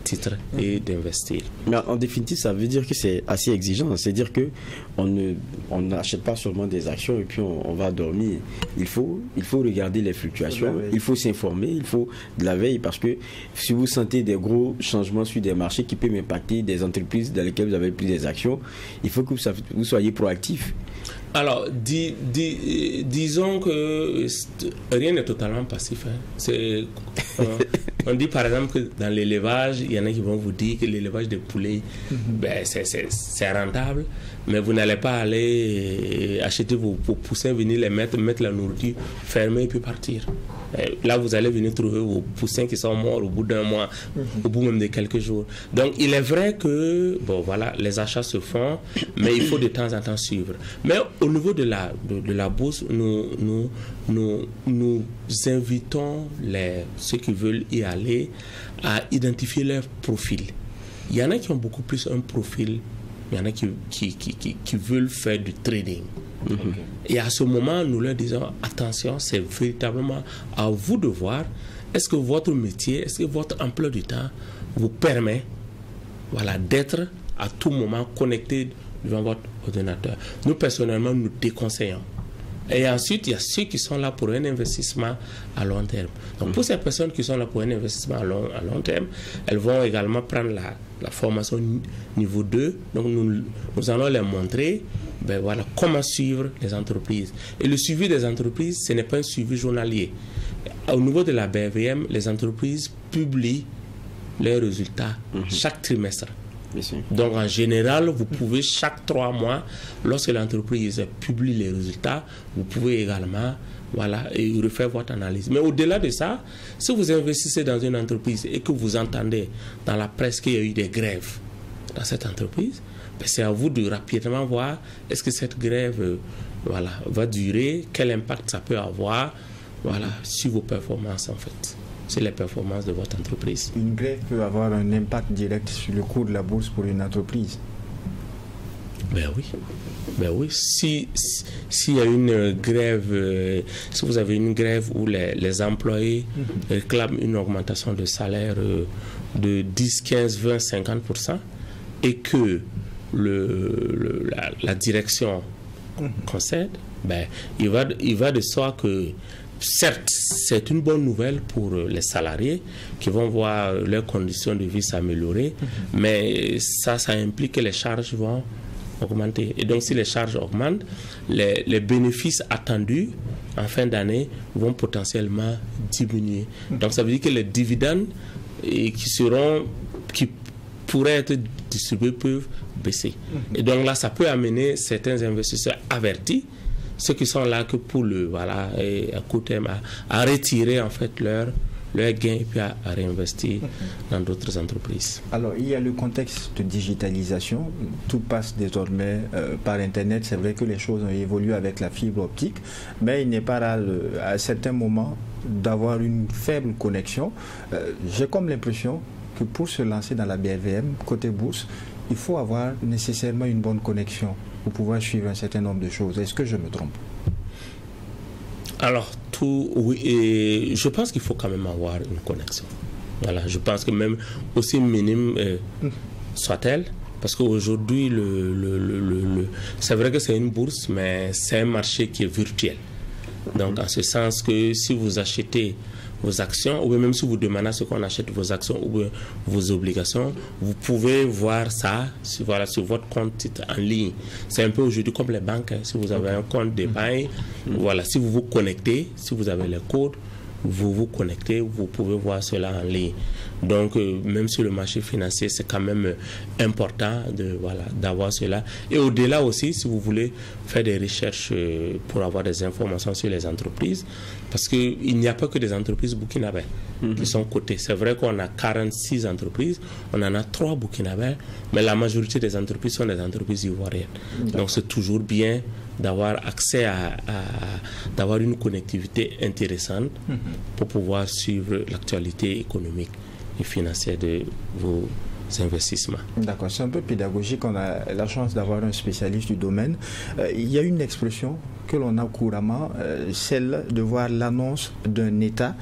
Speaker 3: titre et d'investir.
Speaker 2: Mais en définitive, ça veut dire que c'est assez exigeant. C'est-à-dire que on n'achète pas seulement des actions et puis on va dormir. Il faut regarder les fluctuations, il faut s'informer, il faut de la veille, parce que si vous sentez des gros changements sur des marchés qui peuvent impacter des entreprises dans lesquelles vous avez pris des actions, il faut que vous soyez proactif.
Speaker 3: Alors, disons que rien n'est totalement passif. On dit par exemple que dans l'élevage, il y en a qui vont vous dire que l'élevage des poulets, c'est rentable, mais vous n'allez pas aller acheter vos poussins, venir les mettre la nourriture, fermer et puis partir. Là, vous allez venir trouver vos poussins qui sont morts au bout d'un mois, au bout même de quelques jours. Donc, il est vrai que, les achats se font, mais il faut de temps en temps suivre. Mais au niveau de la bourse, nous invitons ceux qui veulent y aller à identifier leur profil. Il y en a qui ont beaucoup plus un profil, il y en a qui veulent faire du trading. Et à ce moment, nous leur disons, attention, c'est véritablement à vous de voir, est-ce que votre métier, est-ce que votre emploi du temps vous permet d'être à tout moment connecté devant votre ordinateur. Nous, personnellement, nous déconseillons. Et ensuite, il y a ceux qui sont là pour un investissement à long terme. Donc, pour ces personnes qui sont là pour un investissement à long terme, elles vont également prendre la formation niveau 2. Donc, nous allons les montrer ben voilà, comment suivre les entreprises. Et le suivi des entreprises, ce n'est pas un suivi journalier. Au niveau de la BVM, les entreprises publient leurs résultats chaque trimestre. Donc en général, vous pouvez chaque 3 mois, lorsque l'entreprise publie les résultats, vous pouvez également et refaire votre analyse. Mais au-delà de ça, si vous investissez dans une entreprise et que vous entendez dans la presse qu'il y a eu des grèves dans cette entreprise, ben c'est à vous de rapidement voir est-ce que cette grève va durer, quel impact ça peut avoir sur vos performances en fait. C'est les performances de votre entreprise.
Speaker 1: Une grève peut avoir un impact direct sur le cours de la bourse pour une entreprise.
Speaker 3: Ben oui. S'il y a une grève, si vous avez une grève où les employés réclament une augmentation de salaire de 10, 15, 20, 50% et que la direction concède, ben, il va de soi que certes, c'est une bonne nouvelle pour les salariés qui vont voir leurs conditions de vie s'améliorer, mais ça implique que les charges vont augmenter. Et donc, si les charges augmentent, les bénéfices attendus en fin d'année vont potentiellement diminuer. Donc, ça veut dire que les dividendes qui pourraient être distribués peuvent baisser. Et donc là, ça peut amener certains investisseurs avertis, ceux qui sont là que pour et à court terme, à retirer en fait leur gain et puis à réinvestir dans d'autres entreprises.
Speaker 1: Alors, il y a le contexte de digitalisation. Tout passe désormais par Internet. C'est vrai que les choses ont évolué avec la fibre optique, mais il n'est pas rare à certains moments d'avoir une faible connexion. J'ai comme l'impression que pour se lancer dans la BVM, côté bourse, il faut avoir nécessairement une bonne connexion pour pouvoir suivre un certain nombre de choses. Est-ce que je me trompe?
Speaker 3: Alors, oui, et je pense qu'il faut quand même avoir une connexion. Voilà, je pense que même aussi minime soit-elle, parce qu'aujourd'hui, c'est vrai que c'est une bourse, mais c'est un marché qui est virtuel. Donc, en ce sens que si vous achetez vos actions, ou même si vous demandez à ce qu'on achète vos actions ou vos obligations, vous pouvez voir ça sur votre compte en ligne. C'est un peu aujourd'hui comme les banques. Si vous avez un compte d'épargne, si vous vous connectez, si vous avez les codes, vous vous connectez, vous pouvez voir cela en ligne. Donc, même sur le marché financier, c'est quand même important d'avoir cela. Et au-delà aussi, si vous voulez faire des recherches pour avoir des informations sur les entreprises, parce qu'il n'y a pas que des entreprises burkinabè qui sont cotées. C'est vrai qu'on a 46 entreprises, on en a 3 burkinabè, mais la majorité des entreprises sont des entreprises ivoiriennes. Donc, c'est toujours bien d'avoir accès d'avoir une connectivité intéressante pour pouvoir suivre l'actualité économique et financière de vos investissements.
Speaker 1: D'accord, c'est un peu pédagogique. On a la chance d'avoir un spécialiste du domaine. Il y a une expression que l'on a couramment, celle de voir l'annonce d'un État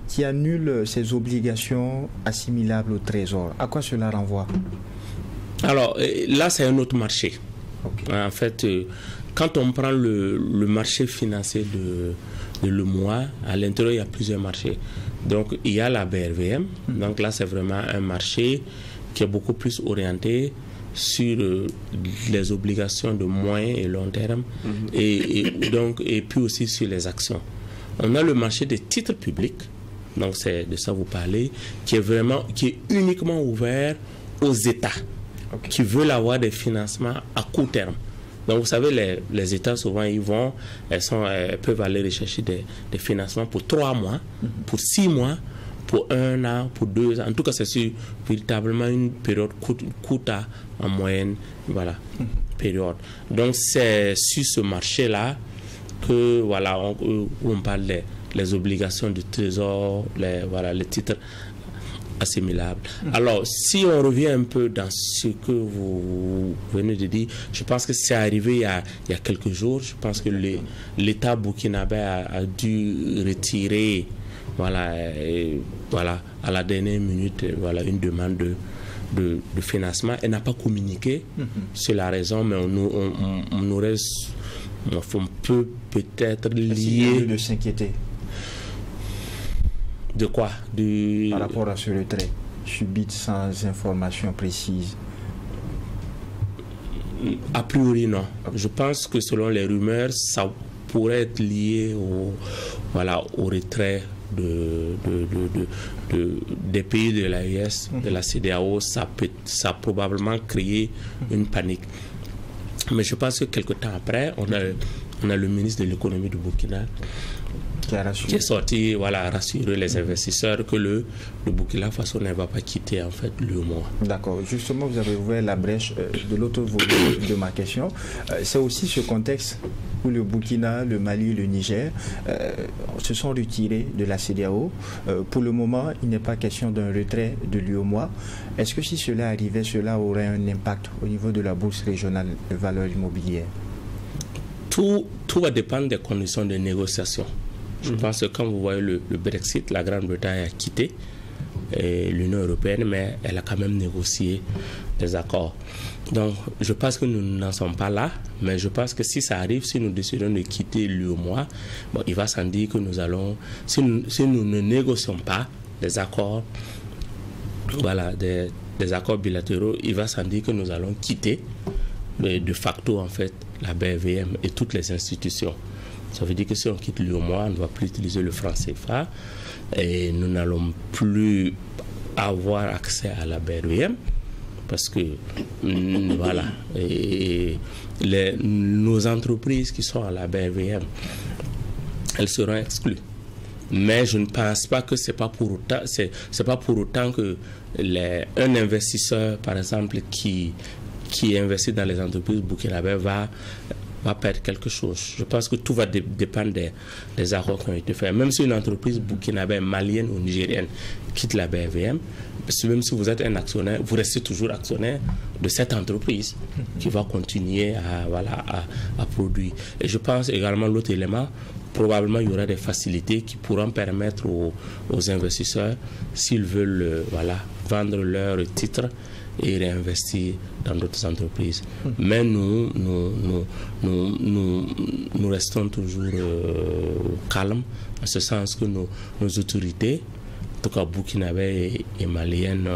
Speaker 1: qui annule ses obligations assimilables au Trésor. À quoi cela renvoie? Alors,
Speaker 3: là, c'est un autre marché. Okay. En fait, quand on prend le marché financier de l'UEMOA, à l'intérieur, il y a plusieurs marchés. Donc, il y a la BRVM. Donc là, c'est vraiment un marché qui est beaucoup plus orienté sur les obligations de moyen et long terme et puis aussi sur les actions. On a le marché des titres publics, donc c'est de ça vous parlez, qui est uniquement ouvert aux États qui veulent avoir des financements à court terme. Donc vous savez, les États souvent ils peuvent aller rechercher des financements pour 3 mois, pour 6 mois, pour 1 an, pour 2 ans. En tout cas, c'est sur véritablement une période courte en moyenne, période. Donc c'est sur ce marché-là que on parle des obligations du trésor, les titres assimilables. Alors, si on revient un peu dans ce que vous venez de dire, je pense que c'est arrivé il y a quelques jours. Je pense que l'État burkinabè a dû retirer à la dernière minute une demande de financement. Elle n'a pas communiqué sur la raison, mais on peut peut-être lier
Speaker 1: de s'inquiéter.
Speaker 3: De quoi?
Speaker 1: Par rapport à ce retrait subit sans information précise.
Speaker 3: A priori, non. Je pense que selon les rumeurs, ça pourrait être lié au retrait des pays de l'AES, de la CEDEAO. Ça a probablement créé une panique. Mais je pense que quelque temps après, on a le ministre de l'économie du Burkina qui est sorti, rassurer les investisseurs que le Burkina Faso ne va pas quitter en fait l'UEMOA.
Speaker 1: D'accord. Justement, vous avez ouvert la brèche de l'autre volet de ma question. C'est aussi ce contexte où le Burkina, le Mali, le Niger se sont retirés de la CEDEAO. Pour le moment, il n'est pas question d'un retrait de l'UEMOA. Est-ce que si cela arrivait, cela aurait un impact au niveau de la bourse régionale de valeurs immobilières?
Speaker 3: Tout va dépendre des conditions de négociation. Je pense que quand vous voyez le Brexit, la Grande-Bretagne a quitté l'Union européenne, mais elle a quand même négocié des accords. Donc, je pense que nous n'en sommes pas là, mais je pense que si ça arrive, si nous décidons de quitter l'UEMOA, il va sans dire que nous allons, si nous ne négocions pas des accords, des accords bilatéraux, il va sans dire que nous allons quitter de facto en fait la BRVM et toutes les institutions. Ça veut dire que si on quitte l'UEMOA, on ne va plus utiliser le franc CFA et nous n'allons plus avoir accès à la BRVM parce que nos entreprises qui sont à la BRVM, elles seront exclues. Mais je ne pense pas que c'est pas pour autant que un investisseur, par exemple, qui investit dans les entreprises burkinabées va perdre quelque chose. Je pense que tout va dépendre des accords qui ont été faits. Même si une entreprise burkinabé, malienne ou nigérienne quitte la BRVM, même si vous êtes un actionnaire, vous restez toujours actionnaire de cette entreprise qui va continuer à produire. Et je pense également l'autre élément, probablement il y aura des facilités qui pourront permettre aux investisseurs, s'ils veulent vendre leurs titres, et réinvestir dans d'autres entreprises. Mais nous restons toujours calmes, en ce sens que nos autorités, en tout cas burkinabées et maliennes,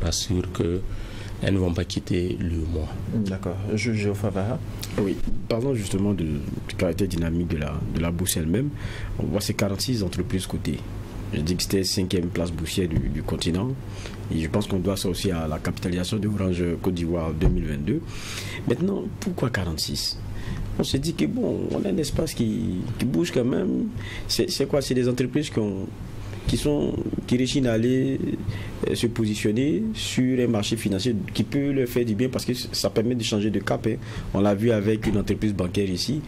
Speaker 3: rassurent qu'elles ne vont pas quitter l'UEMOA.
Speaker 1: D'accord. Jules Favara.
Speaker 2: Oui, parlons justement du caractère dynamique de la bourse elle-même. On voit ces 46 entreprises cotées. Je dis que c'était 5e place boursière du continent. Et je pense qu'on doit ça aussi à la capitalisation de Orange Côte d'Ivoire 2022. Maintenant, pourquoi 46 ? On se dit que on a un espace qui bouge quand même. C'est quoi ? C'est des entreprises qui réussissent à aller se positionner sur un marché financier qui peut leur faire du bien parce que ça permet de changer de cap. On l'a vu avec une entreprise bancaire ici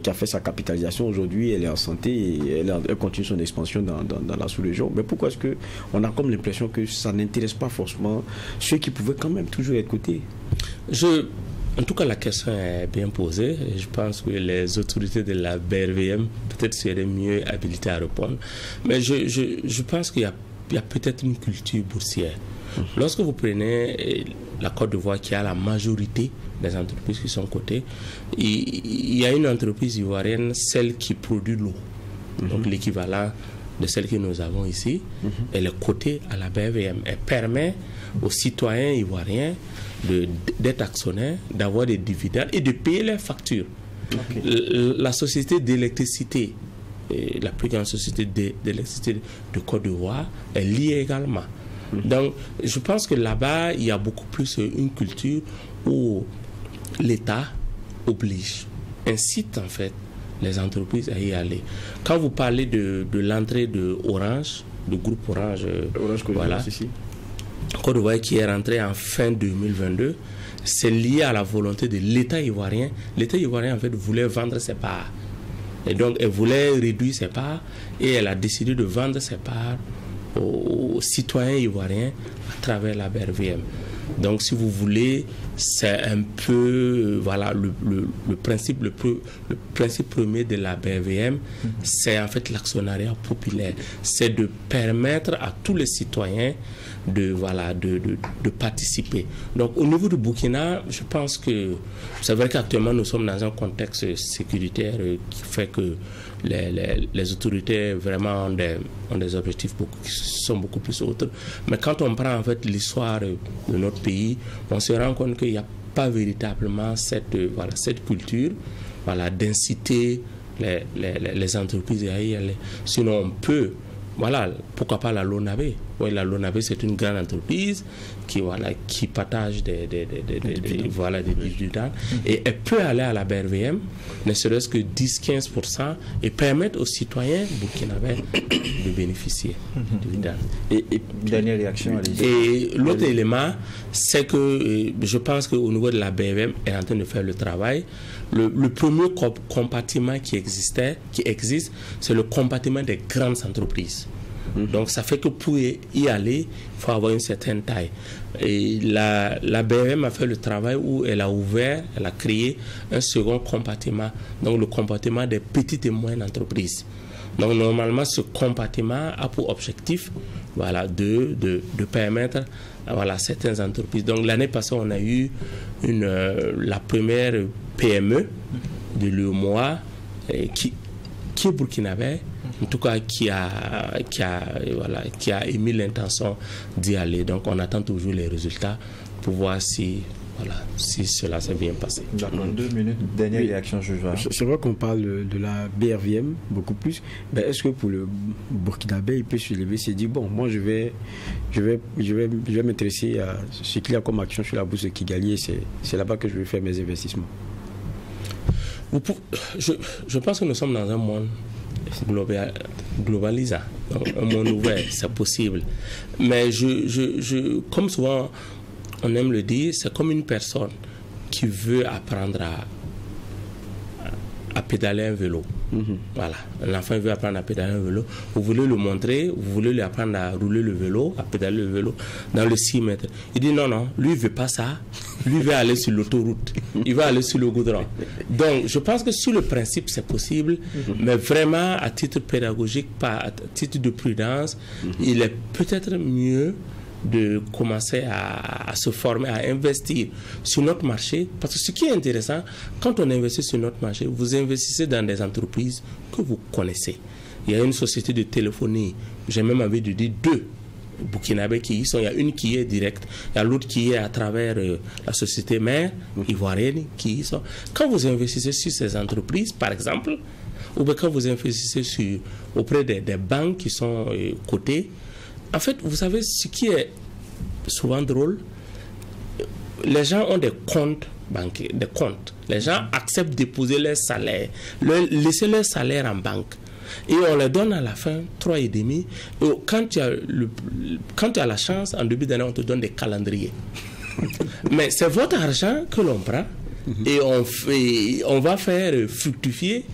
Speaker 2: qui a fait sa capitalisation. Aujourd'hui, elle est en santé et elle continue son expansion dans la sous-région. Mais pourquoi est-ce qu'on a comme l'impression que ça n'intéresse pas forcément ceux qui pouvaient quand même toujours être cotés ?
Speaker 3: En tout cas, la question est bien posée. Je pense que les autorités de la BRVM peut-être seraient mieux habilitées à répondre. Mais je pense qu'il y a peut-être une culture boursière. Lorsque vous prenez la Côte d'Ivoire qui a la majorité des entreprises qui sont cotées, il y a une entreprise ivoirienne, celle qui produit l'eau, donc l'équivalent de celle que nous avons ici. Elle est cotée à la BRVM. Elle permet aux citoyens ivoiriens d'être actionnaires, d'avoir des dividendes et de payer leurs factures. La société d'électricité, la plus grande société d'électricité de Côte d'Ivoire, est liée également. Donc, je pense que là-bas, il y a beaucoup plus une culture où l'État oblige, incite en fait les entreprises à y aller. Quand vous parlez de l'entrée de Orange, du groupe Orange, Côte d'Ivoire qui est rentré en fin 2022, c'est lié à la volonté de l'État ivoirien. L'État ivoirien en fait voulait vendre ses parts. Et donc elle voulait réduire ses parts et elle a décidé de vendre ses parts aux citoyens ivoiriens à travers la BRVM. Donc si vous voulez, c'est un peu le principe premier de la BRVM, c'est en fait l'actionnariat populaire. C'est de permettre à tous les citoyens de participer. Donc au niveau du Burkina, je pense que c'est vrai qu'actuellement nous sommes dans un contexte sécuritaire qui fait que les autorités vraiment ont des objectifs qui sont beaucoup plus autres. Mais quand on prend en fait l'histoire de notre pays, on se rend compte qu'il y a pas véritablement cette culture d'inciter les entreprises à y aller. Sinon, on peut, pourquoi pas la Lonabe. Oui, la Lonabe, c'est une grande entreprise qui partage des dividendes. Et elle peut aller à la BRVM, ne serait-ce que 10-15%, et permettre aux citoyens burkinabés de bénéficier du dividende.
Speaker 1: Et dernière réaction, allez-y.
Speaker 3: Et l'autre élément, c'est que je pense qu'au niveau de la BRVM, elle est en train de faire le travail. Le premier compartiment qui existe, c'est le compartiment des grandes entreprises. Donc ça fait que pour y aller, il faut avoir une certaine taille. Et la BRM a fait le travail où elle a créé un second compartiment, donc le compartiment des petites et moyennes entreprises. Donc normalement ce compartiment a pour objectif de permettre à certaines entreprises. Donc l'année passée on a eu la première PME de l'UEMOA qui est burkinabé, en tout cas qui a émis l'intention d'y aller. Donc on attend toujours les résultats pour voir si cela s'est bien passé.
Speaker 1: D'accord, 2 minutes, dernière réaction, juge.
Speaker 2: C'est vrai qu'on parle de la BRVM beaucoup plus, mais est-ce que pour le Burkinabé, il peut se lever et se dire, bon, moi je vais m'intéresser à ce qu'il y a comme action sur la bourse de Kigali et c'est là-bas que je vais faire mes investissements?
Speaker 3: Je pense que nous sommes dans un monde globalisé, un monde ouvert, c'est possible. Mais comme souvent on aime le dire, c'est comme une personne qui veut apprendre à pédaler un vélo. Voilà, l'enfant veut apprendre à pédaler un vélo. Vous voulez le montrer, vous voulez lui apprendre à rouler le vélo, à pédaler le vélo dans le 6 mètres. Il dit non, lui il veut pas ça. Lui veut aller sur l'autoroute. Il va aller sur le goudron. Donc je pense que sur le principe c'est possible, mais vraiment à titre pédagogique, pas à titre de prudence, il est peut-être mieux de commencer à se former, à investir sur notre marché. Parce que ce qui est intéressant, quand on investit sur notre marché, vous investissez dans des entreprises que vous connaissez. Il y a une société de téléphonie, j'ai même envie de dire 2 burkinabés qui y sont. Il y a une qui est directe, il y a l'autre qui est à travers la société mère ivoirienne qui y sont. Quand vous investissez sur ces entreprises, par exemple, ou bien quand vous investissez auprès des banques qui sont cotées, en fait, vous savez, ce qui est souvent drôle, les gens ont des comptes bancaires, des comptes. Les gens acceptent de déposer leur salaire, laisser leur salaire en banque. Et on leur donne à la fin 3,5. Et quand tu as la chance, en début d'année, on te donne des calendriers. Mais c'est votre argent que l'on prend et on va faire fructifier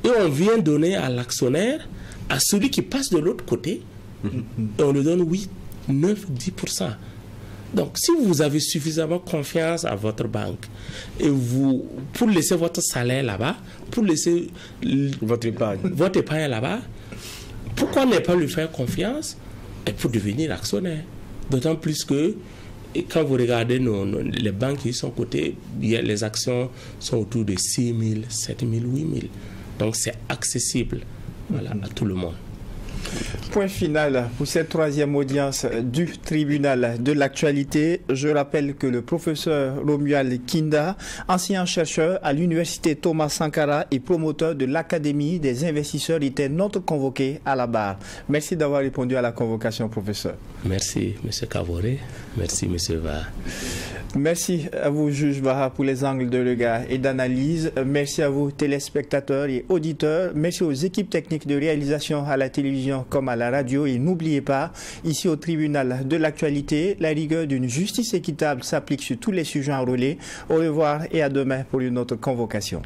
Speaker 3: et on vient donner à l'actionnaire, à celui qui passe de l'autre côté, et on lui donne 8, 9, 10%. Donc, si vous avez suffisamment confiance à votre banque et pour laisser votre salaire là-bas, pour laisser votre épargne là-bas, pourquoi ne pas lui faire confiance et pour devenir actionnaire? D'autant plus que quand vous regardez les banques qui sont cotées, les actions sont autour de 6 000, 7 000, 8 000. Donc, c'est accessible à tout le monde.
Speaker 1: Point final pour cette 3e audience du tribunal de l'actualité. Je rappelle que le professeur Romuald Kinda, ancien chercheur à l'université Thomas Sankara et promoteur de l'Académie des investisseurs, était notre convoqué à la barre. Merci d'avoir répondu à la convocation, professeur.
Speaker 3: Merci, M. Kavoré. Merci, M. Va.
Speaker 1: Merci à vous, juge Baha, pour les angles de regard et d'analyse. Merci à vous, téléspectateurs et auditeurs. Merci aux équipes techniques de réalisation à la télévision comme à la radio. Et n'oubliez pas, ici au tribunal de l'actualité, la rigueur d'une justice équitable s'applique sur tous les sujets enrôlés. Au revoir et à demain pour une autre convocation.